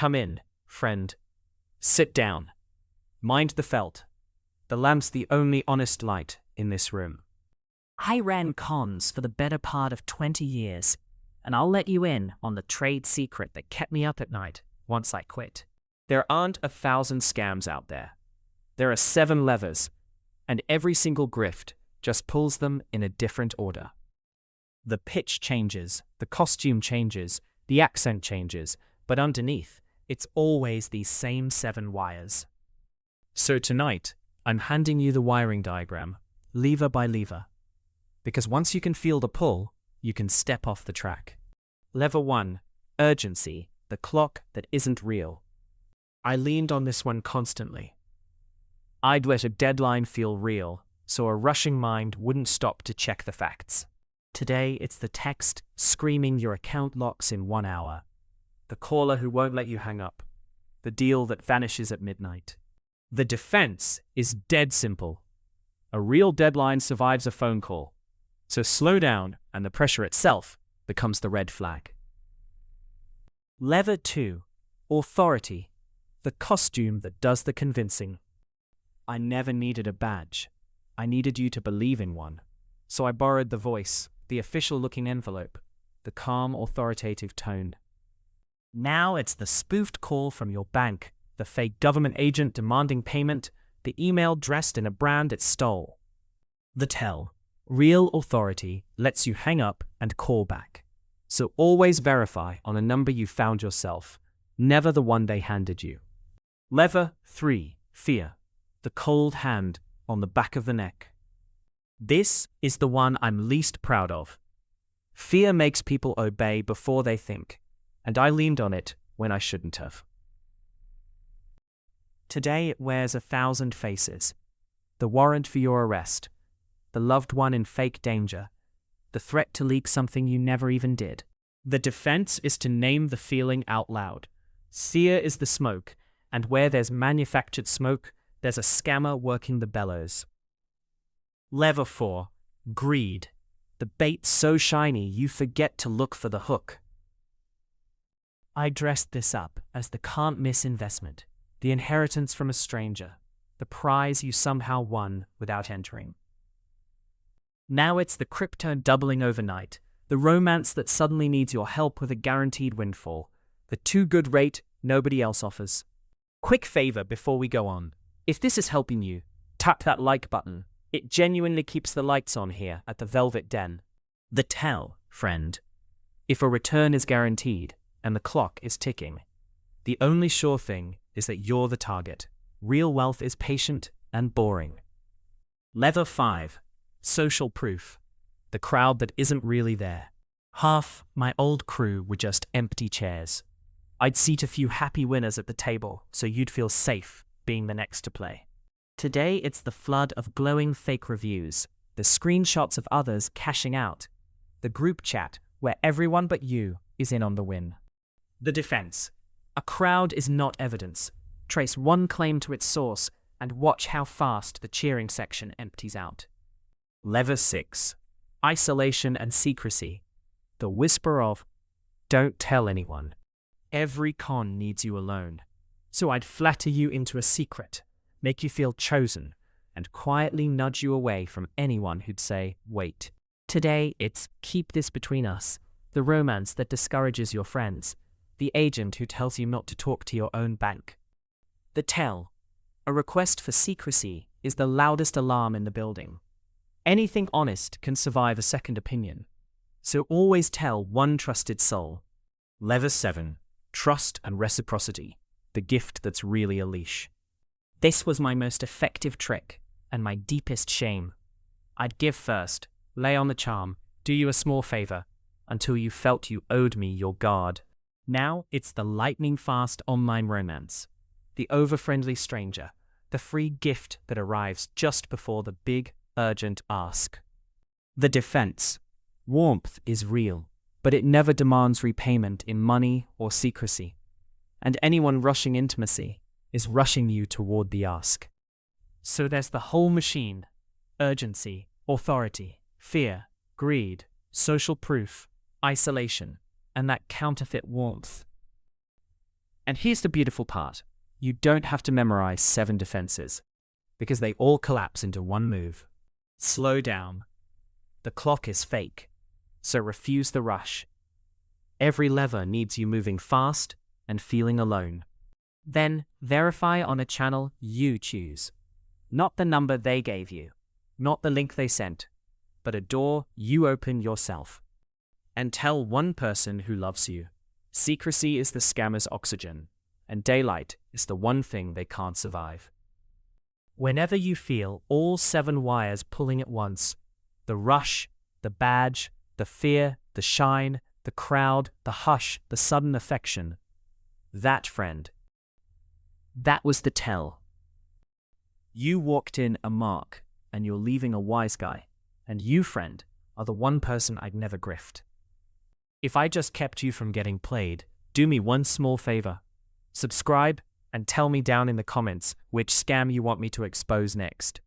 Come in, friend. Sit down. Mind the felt. The lamp's the only honest light in this room. I ran cons for the better part of 20 years, and I'll let you in on the trade secret that kept me up at night once I quit. There aren't 1,000 scams out there. There are 7 levers, and every single grift just pulls them in a different order. The pitch changes, the costume changes, the accent changes, but underneath, it's always these same 7 wires. So tonight, I'm handing you the wiring diagram, lever by lever. Because once you can feel the pull, you can step off the track. Lever 1, urgency, the clock that isn't real. I leaned on this one constantly. I'd let a deadline feel real, so a rushing mind wouldn't stop to check the facts. Today, it's the text screaming your account locks in 1 hour. The caller who won't let you hang up. The deal that vanishes at midnight. The defense is dead simple. A real deadline survives a phone call. So slow down, and the pressure itself becomes the red flag. Lever 2, authority, the costume that does the convincing. I never needed a badge. I needed you to believe in one. So I borrowed the voice, the official-looking envelope, the calm, authoritative tone. Now it's the spoofed call from your bank, the fake government agent demanding payment, the email dressed in a brand it stole. The tell. Real authority lets you hang up and call back. So always verify on a number you found yourself, never the one they handed you. Lever 3, fear, the cold hand on the back of the neck. This is the one I'm least proud of. Fear makes people obey before they think, and I leaned on it when I shouldn't have. Today it wears 1,000 faces. The warrant for your arrest, the loved one in fake danger, the threat to leak something you never even did. The defense is to name the feeling out loud. Fear is the smoke, and where there's manufactured smoke, there's a scammer working the bellows. Lever 4, greed, the bait so shiny you forget to look for the hook. I dressed this up as the can't-miss investment, the inheritance from a stranger, the prize you somehow won without entering. Now it's the crypto doubling overnight, the romance that suddenly needs your help with a guaranteed windfall, the too good rate nobody else offers. Quick favor before we go on. If this is helping you, tap that like button. It genuinely keeps the lights on here at the Velvet Den. The tell, friend. If a return is guaranteed and the clock is ticking, the only sure thing is that you're the target. Real wealth is patient and boring. Lever 5. Social proof. The crowd that isn't really there. Half my old crew were just empty chairs. I'd seat a few happy winners at the table so you'd feel safe being the next to play. Today it's the flood of glowing fake reviews, the screenshots of others cashing out, the group chat where everyone but you is in on the win. The defense. A crowd is not evidence. Trace one claim to its source and watch how fast the cheering section empties out. Lever 6. Isolation and secrecy. The whisper of, don't tell anyone. Every con needs you alone. So I'd flatter you into a secret, make you feel chosen, and quietly nudge you away from anyone who'd say, wait. Today, it's keep this between us, the romance that discourages your friends, the agent who tells you not to talk to your own bank. The tell. A request for secrecy is the loudest alarm in the building. Anything honest can survive a second opinion, so always tell one trusted soul. Lever 7. Trust and reciprocity, the gift that's really a leash. This was my most effective trick and my deepest shame. I'd give first, lay on the charm, do you a small favor, until you felt you owed me your guard. Now it's the lightning-fast online romance, the over-friendly stranger, the free gift that arrives just before the big, urgent ask. The defense. Warmth is real, but it never demands repayment in money or secrecy. And anyone rushing intimacy is rushing you toward the ask. So there's the whole machine: urgency, authority, fear, greed, social proof, isolation, and that counterfeit warmth. And here's the beautiful part. You don't have to memorize 7 defenses, because they all collapse into one move. Slow down. The clock is fake, so refuse the rush. Every lever needs you moving fast and feeling alone. Then verify on a channel you choose. Not the number they gave you, Not the link they sent, but a door you open yourself. And tell one person who loves you. Secrecy is the scammer's oxygen, and daylight is the one thing they can't survive. Whenever you feel all 7 wires pulling at once, the rush, the badge, the fear, the shine, the crowd, the hush, the sudden affection, that, friend, that was the tell. You walked in a mark, and you're leaving a wise guy, and you, friend, are the one person I'd never grift. If I just kept you from getting played, do me one small favor. Subscribe and tell me down in the comments which scam you want me to expose next.